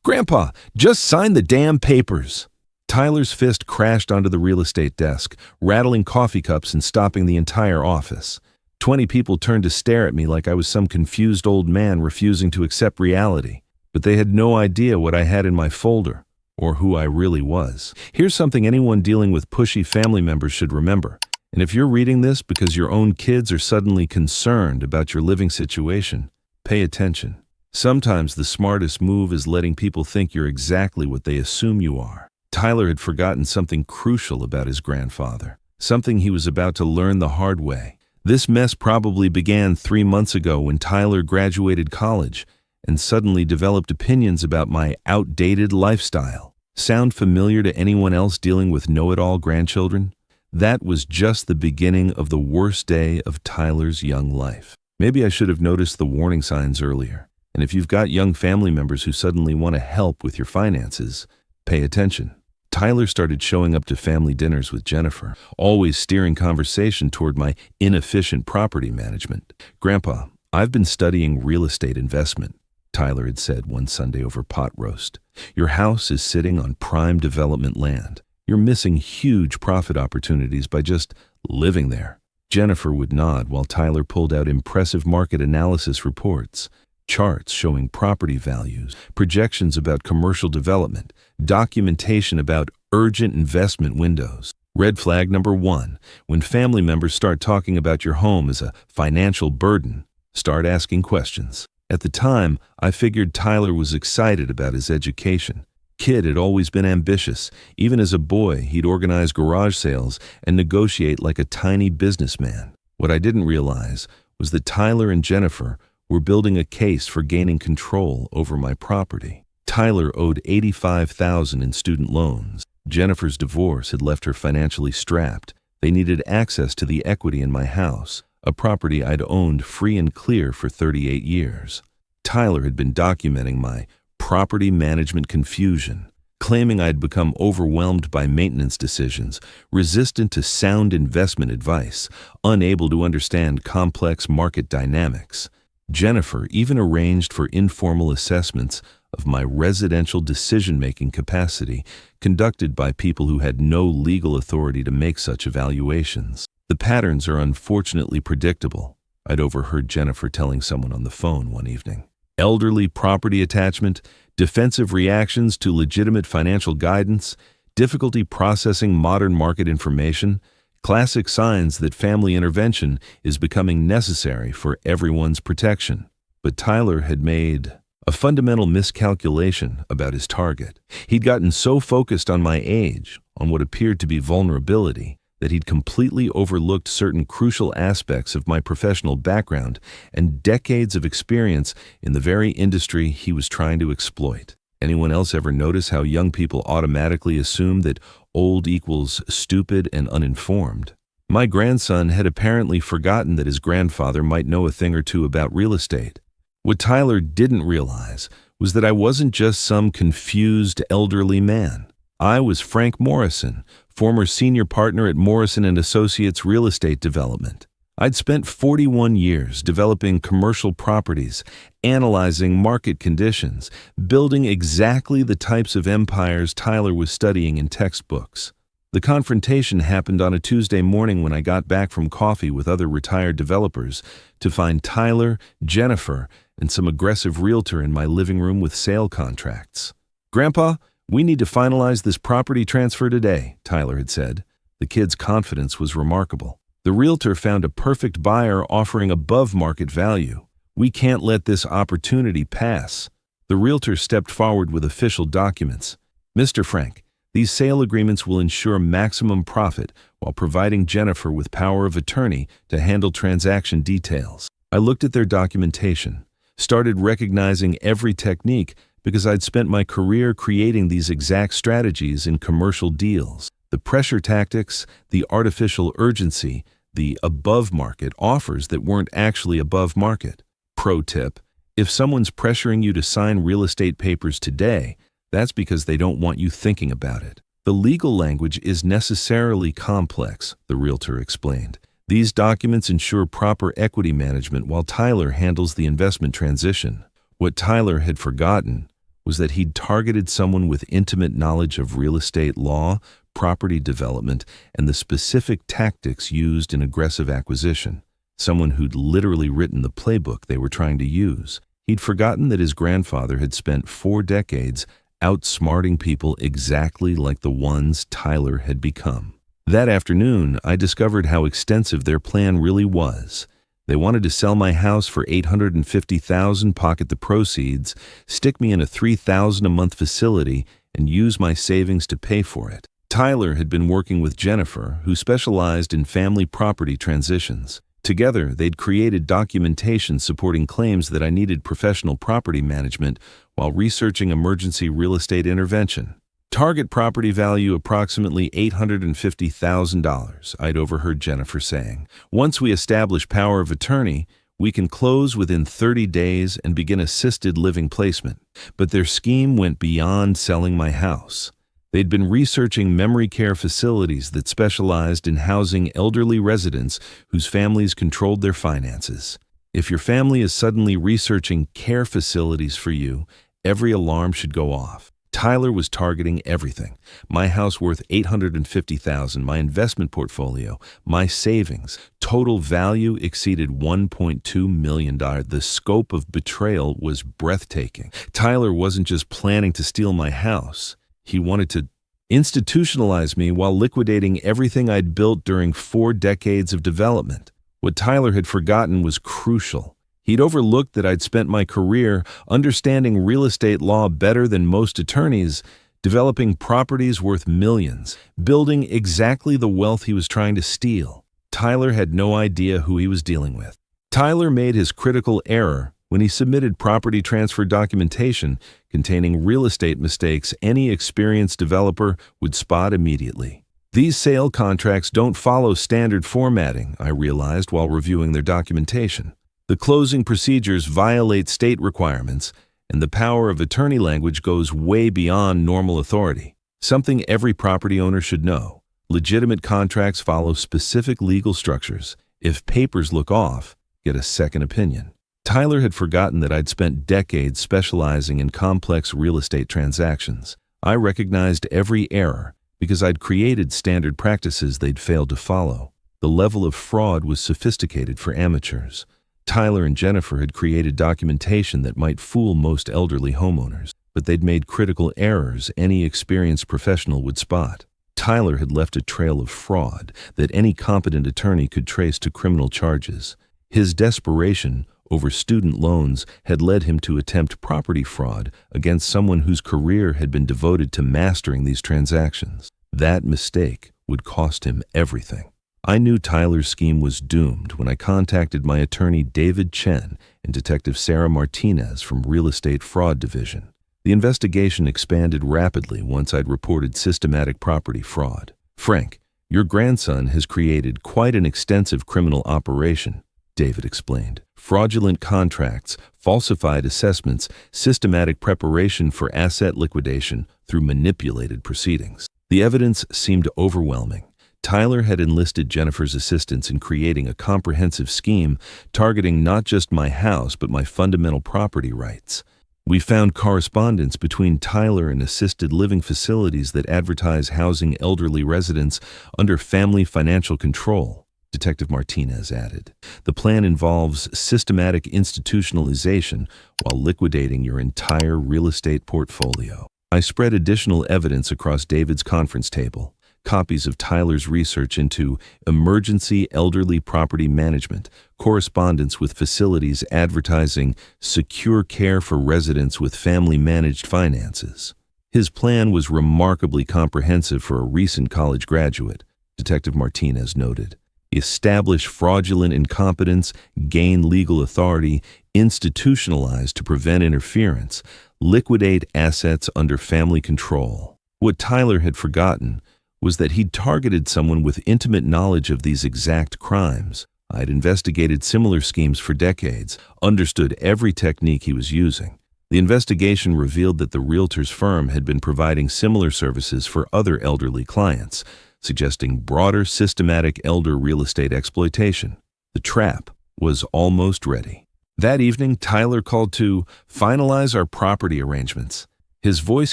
"Grandpa, just sign the damn papers." Tyler's fist crashed onto the real estate desk, rattling coffee cups and stopping the entire office. 20 people turned to stare at me like I was some confused old man refusing to accept reality. But they had no idea what I had in my folder, or who I really was. Here's something anyone dealing with pushy family members should remember. And if you're reading this because your own kids are suddenly concerned about your living situation, pay attention. Sometimes the smartest move is letting people think you're exactly what they assume you are. Tyler had forgotten something crucial about his grandfather, something he was about to learn the hard way. This mess probably began 3 months ago when Tyler graduated college and suddenly developed opinions about my outdated lifestyle. Sound familiar to anyone else dealing with know-it-all grandchildren? That was just the beginning of the worst day of Tyler's young life. Maybe I should have noticed the warning signs earlier. And if you've got young family members who suddenly want to help with your finances, pay attention. Tyler started showing up to family dinners with Jennifer, always steering conversation toward my inefficient property management. "Grandpa, I've been studying real estate investment," Tyler had said one Sunday over pot roast. "Your house is sitting on prime development land. You're missing huge profit opportunities by just living there." Jennifer would nod while Tyler pulled out impressive market analysis reports, charts showing property values, projections about commercial development, documentation about urgent investment windows. Red flag number 1, when family members start talking about your home as a financial burden, start asking questions. At the time, I figured Tyler was excited about his education. Kid had always been ambitious. Even as a boy, he'd organize garage sales and negotiate like a tiny businessman. What I didn't realize was that Tyler and Jennifer were building a case for gaining control over my property. Tyler owed $85,000 in student loans. Jennifer's divorce had left her financially strapped. They needed access to the equity in my house, a property I'd owned free and clear for 38 years. Tyler had been documenting my property management confusion, claiming I'd become overwhelmed by maintenance decisions, resistant to sound investment advice, unable to understand complex market dynamics. Jennifer even arranged for informal assessments of my residential decision-making capacity, conducted by people who had no legal authority to make such evaluations. "The patterns are unfortunately predictable," I'd overheard Jennifer telling someone on the phone one evening. "Elderly property attachment, defensive reactions to legitimate financial guidance, difficulty processing modern market information, classic signs that family intervention is becoming necessary for everyone's protection." But Tyler had made a fundamental miscalculation about his target. He'd gotten so focused on my age, on what appeared to be vulnerability, that he'd completely overlooked certain crucial aspects of my professional background and decades of experience in the very industry he was trying to exploit. Anyone else ever notice how young people automatically assume that old equals stupid and uninformed? My grandson had apparently forgotten that his grandfather might know a thing or two about real estate. What Tyler didn't realize was that I wasn't just some confused elderly man. I was Frank Morrison, former senior partner at Morrison & Associates Real Estate Development. I'd spent 41 years developing commercial properties, analyzing market conditions, building exactly the types of empires Tyler was studying in textbooks. The confrontation happened on a Tuesday morning when I got back from coffee with other retired developers to find Tyler, Jennifer, and some aggressive realtor in my living room with sale contracts. "Grandpa, we need to finalize this property transfer today," Tyler had said. The kid's confidence was remarkable. "The realtor found a perfect buyer offering above market value. We can't let this opportunity pass." The realtor stepped forward with official documents. "Mr. Frank, these sale agreements will ensure maximum profit while providing Jennifer with power of attorney to handle transaction details." I looked at their documentation, started recognizing every technique because I'd spent my career creating these exact strategies in commercial deals. The pressure tactics, the artificial urgency, the above-market offers that weren't actually above market. Pro tip: if someone's pressuring you to sign real estate papers today, that's because they don't want you thinking about it. The legal language is necessarily complex, the realtor explained. These documents ensure proper equity management while Tyler handles the investment transition. What Tyler had forgotten was that he'd targeted someone with intimate knowledge of real estate law, property development, and the specific tactics used in aggressive acquisition. Someone who'd literally written the playbook they were trying to use. He'd forgotten that his grandfather had spent 4 decades outsmarting people exactly like the ones Tyler had become. That afternoon, I discovered how extensive their plan really was. They wanted to sell my house for $850,000, pocket the proceeds, stick me in a $3,000 a month facility, and use my savings to pay for it. Tyler had been working with Jennifer, who specialized in family property transitions. Together, they'd created documentation supporting claims that I needed professional property management while researching emergency real estate intervention. Target property value approximately $850,000, I'd overheard Jennifer saying. Once we establish power of attorney, we can close within 30 days and begin assisted living placement. But their scheme went beyond selling my house. They'd been researching memory care facilities that specialized in housing elderly residents whose families controlled their finances. If your family is suddenly researching care facilities for you, every alarm should go off. Tyler was targeting everything. My house worth $850,000, my investment portfolio, my savings. Total value exceeded $1.2 million. The scope of betrayal was breathtaking. Tyler wasn't just planning to steal my house. He wanted to institutionalize me while liquidating everything I'd built during 4 decades of development. What Tyler had forgotten was crucial. He'd overlooked that I'd spent my career understanding real estate law better than most attorneys, developing properties worth millions, building exactly the wealth he was trying to steal. Tyler had no idea who he was dealing with. Tyler made his critical error when he submitted property transfer documentation containing real estate mistakes any experienced developer would spot immediately. These sale contracts don't follow standard formatting, I realized while reviewing their documentation. The closing procedures violate state requirements, and the power of attorney language goes way beyond normal authority. Something every property owner should know. Legitimate contracts follow specific legal structures. If papers look off, get a second opinion. Tyler had forgotten that I'd spent decades specializing in complex real estate transactions. I recognized every error because I'd created standard practices they'd failed to follow. The level of fraud was sophisticated for amateurs. Tyler and Jennifer had created documentation that might fool most elderly homeowners, but they'd made critical errors any experienced professional would spot. Tyler had left a trail of fraud that any competent attorney could trace to criminal charges. His desperation over student loans had led him to attempt property fraud against someone whose career had been devoted to mastering these transactions. That mistake would cost him everything. I knew Tyler's scheme was doomed when I contacted my attorney David Chen and Detective Sarah Martinez from Real Estate Fraud Division. The investigation expanded rapidly once I'd reported systematic property fraud. "Frank, your grandson has created quite an extensive criminal operation," David explained. "Fraudulent contracts, falsified assessments, systematic preparation for asset liquidation through manipulated proceedings." The evidence seemed overwhelming. Tyler had enlisted Jennifer's assistance in creating a comprehensive scheme targeting not just my house but my fundamental property rights. We found correspondence between Tyler and assisted living facilities that advertise housing elderly residents under family financial control, Detective Martinez added. "The plan involves systematic institutionalization while liquidating your entire real estate portfolio." I spread additional evidence across David's conference table. Copies of Tyler's research into emergency elderly property management, correspondence with facilities advertising secure care for residents with family-managed finances. His plan was remarkably comprehensive for a recent college graduate, Detective Martinez noted. Establish fraudulent incompetence, gain legal authority, institutionalize to prevent interference, liquidate assets under family control. What Tyler had forgotten was that he'd targeted someone with intimate knowledge of these exact crimes. I'd investigated similar schemes for decades, understood every technique he was using. The investigation revealed that the realtor's firm had been providing similar services for other elderly clients, suggesting broader systematic elder real estate exploitation. The trap was almost ready. That evening, Tyler called to finalize our property arrangements. His voice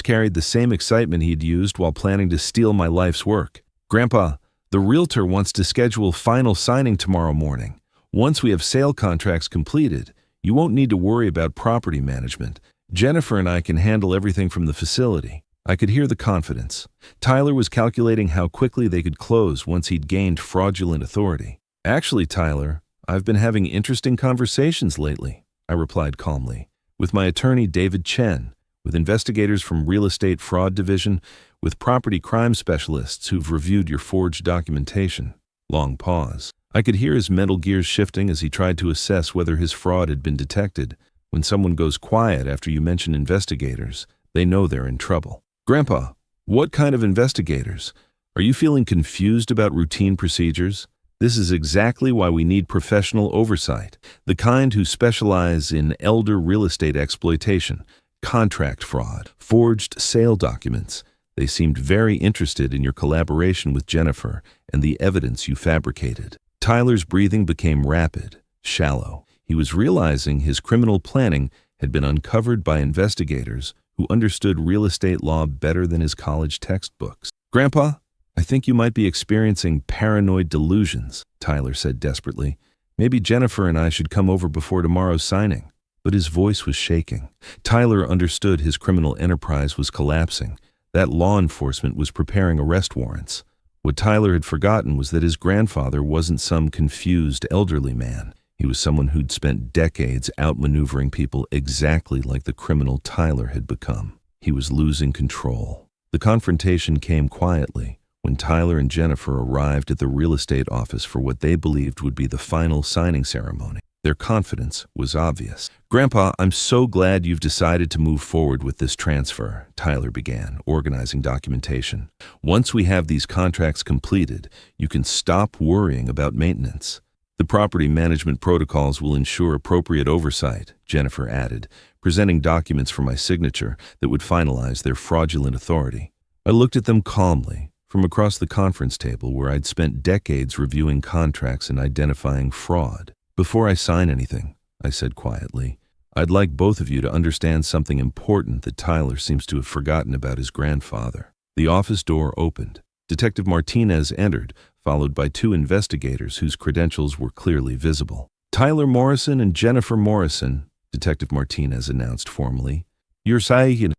carried the same excitement he'd used while planning to steal my life's work. "Grandpa, the realtor wants to schedule final signing tomorrow morning. Once we have sale contracts completed, you won't need to worry about property management. Jennifer and I can handle everything from the facility." I could hear the confidence. Tyler was calculating how quickly they could close once he'd gained fraudulent authority. "Actually, Tyler, I've been having interesting conversations lately," I replied calmly, "with my attorney David Chen, with investigators from Real Estate Fraud Division, with property crime specialists who've reviewed your forged documentation." Long pause. I could hear his mental gears shifting as he tried to assess whether his fraud had been detected. When someone goes quiet after you mention investigators, they know they're in trouble. "Grandpa, what kind of investigators? Are you feeling confused about routine procedures? This is exactly why we need professional oversight, the kind who specialize in elder real estate exploitation, contract fraud, forged sale documents. They seemed very interested in your collaboration with Jennifer and the evidence you fabricated." Tyler's breathing became rapid, shallow. He was realizing his criminal planning had been uncovered by investigators who understood real estate law better than his college textbooks. "Grandpa, I think you might be experiencing paranoid delusions," Tyler said desperately. "Maybe Jennifer and I should come over before tomorrow's signing." But his voice was shaking. Tyler understood his criminal enterprise was collapsing, that law enforcement was preparing arrest warrants. What Tyler had forgotten was that his grandfather wasn't some confused elderly man. He was someone who'd spent decades outmaneuvering people exactly like the criminal Tyler had become. He was losing control. The confrontation came quietly when Tyler and Jennifer arrived at the real estate office for what they believed would be the final signing ceremony. Their confidence was obvious. "Grandpa, I'm so glad you've decided to move forward with this transfer," Tyler began, organizing documentation. "Once we have these contracts completed, you can stop worrying about maintenance. The property management protocols will ensure appropriate oversight," Jennifer added, presenting documents for my signature that would finalize their fraudulent authority. I looked at them calmly, from across the conference table where I'd spent decades reviewing contracts and identifying fraud. "Before I sign anything," I said quietly, "I'd like both of you to understand something important that Tyler seems to have forgotten about his grandfather." The office door opened. Detective Martinez entered, followed by two investigators whose credentials were clearly visible. "Tyler Morrison and Jennifer Morrison," Detective Martinez announced formally. "You're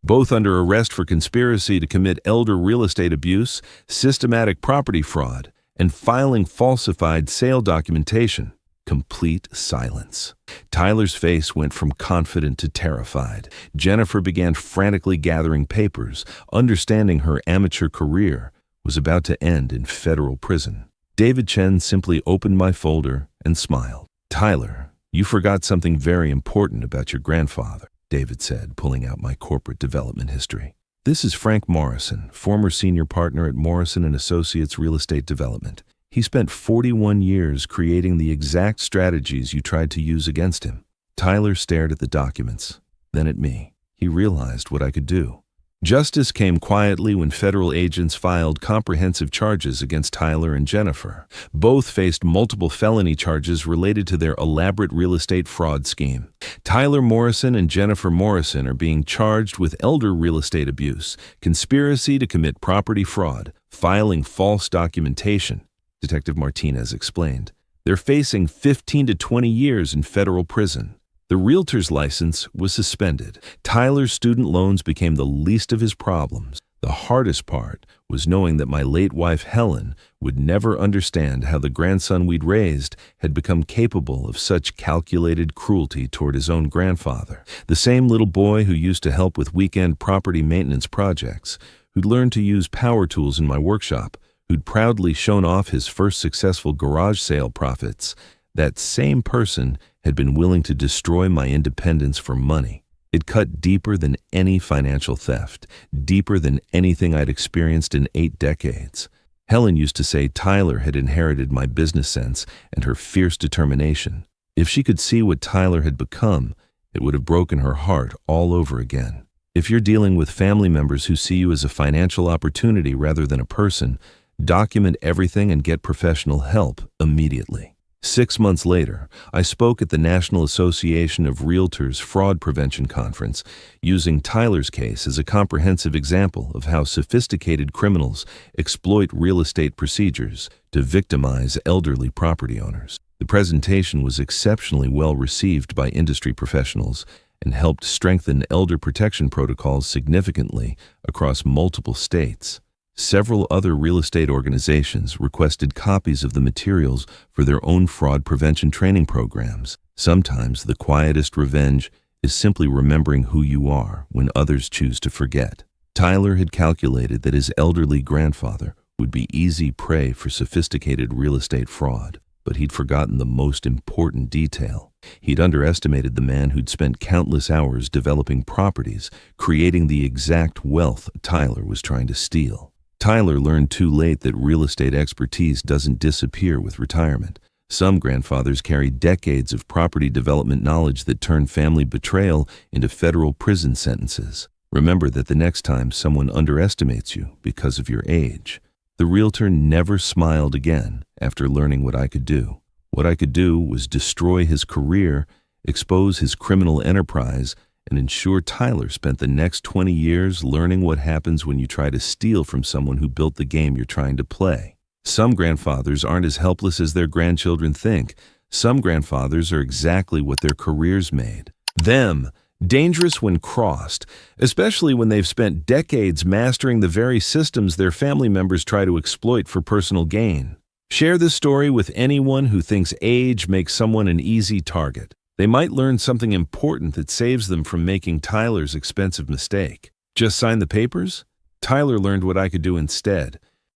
both under arrest for conspiracy to commit elder real estate abuse, systematic property fraud, and filing falsified sale documentation." Complete silence. Tyler's face went from confident to terrified. Jennifer began frantically gathering papers, understanding her amateur career was about to end in federal prison. David Chen simply opened my folder and smiled. "Tyler, you forgot something very important about your grandfather," David said, pulling out my corporate development history. "This is Frank Morrison, former senior partner at Morrison & Associates Real Estate Development. He spent 41 years creating the exact strategies you tried to use against him." Tyler stared at the documents, then at me. He realized what I could do. Justice came quietly when federal agents filed comprehensive charges against Tyler and Jennifer. Both faced multiple felony charges related to their elaborate real estate fraud scheme. Tyler Morrison and Jennifer Morrison are being charged with elder real estate abuse, conspiracy to commit property fraud, filing false documentation, Detective Martinez explained. They're facing 15 to 20 years in federal prison. The realtor's license was suspended. Tyler's student loans became the least of his problems. The hardest part was knowing that my late wife, Helen, would never understand how the grandson we'd raised had become capable of such calculated cruelty toward his own grandfather. The same little boy who used to help with weekend property maintenance projects, who'd learned to use power tools in my workshop, who'd proudly shown off his first successful garage sale profits. That same person had been willing to destroy my independence for money. It cut deeper than any financial theft, deeper than anything I'd experienced in 8 decades. Helen used to say Tyler had inherited my business sense and her fierce determination. If she could see what Tyler had become, it would have broken her heart all over again. If you're dealing with family members who see you as a financial opportunity rather than a person, document everything and get professional help immediately. 6 months later, I spoke at the National Association of Realtors Fraud Prevention Conference, using Tyler's case as a comprehensive example of how sophisticated criminals exploit real estate procedures to victimize elderly property owners. The presentation was exceptionally well received by industry professionals and helped strengthen elder protection protocols significantly across multiple states. Several other real estate organizations requested copies of the materials for their own fraud prevention training programs. Sometimes the quietest revenge is simply remembering who you are when others choose to forget. Tyler had calculated that his elderly grandfather would be easy prey for sophisticated real estate fraud, but he'd forgotten the most important detail. He'd underestimated the man who'd spent countless hours developing properties, creating the exact wealth Tyler was trying to steal. Tyler learned too late that real estate expertise doesn't disappear with retirement. Some grandfathers carry decades of property development knowledge that turn family betrayal into federal prison sentences. Remember that the next time someone underestimates you because of your age. The realtor never smiled again after learning what I could do. What I could do was destroy his career, expose his criminal enterprise, and ensure Tyler spent the next 20 years learning what happens when you try to steal from someone who built the game you're trying to play. Some grandfathers aren't as helpless as their grandchildren think. Some grandfathers are exactly what their careers made. Them, dangerous when crossed, especially when they've spent decades mastering the very systems their family members try to exploit for personal gain. Share this story with anyone who thinks age makes someone an easy target. They might learn something important that saves them from making Tyler's expensive mistake. Just sign the papers? Tyler learned what I could do instead.